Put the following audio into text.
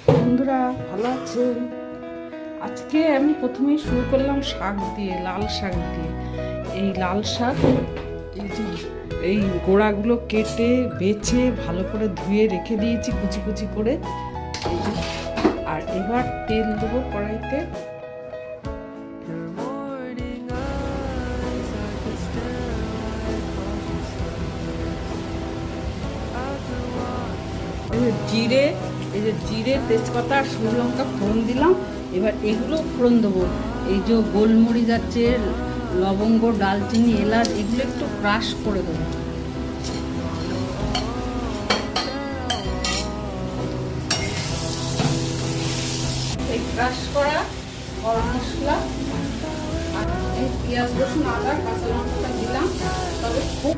বন্ধুরা ভালো আছেন? আজকে আমি প্রথমেই শুরু করলাম শাক দিয়ে, লাল শাক দিয়ে। এই লাল শাক এই যে এই গোড়াগুলো কেটে বেছে ভালো করে ধুয়ে রেখে দিয়েছি কুচি কুচি করে। এই যে, আর এবার তেল দেবো কড়াইতে। জিরে, এই যে জিরে, তেজপাতা আর শুকনো লঙ্কা ফোড়ন দিলাম। এবার এগুলো ফোড়ন দেবো। এই যে গোলমরিচ আছে, লবঙ্গ, ডালচিনি, এলাচ, এগুলো একটু ক্রাশ করে দেবো। এই ক্রাশ করা গরম মশলা আর এই পেঁয়াজ, রসুন, আদা, কাঁচা লঙ্কাটা দিলাম। তবে খুব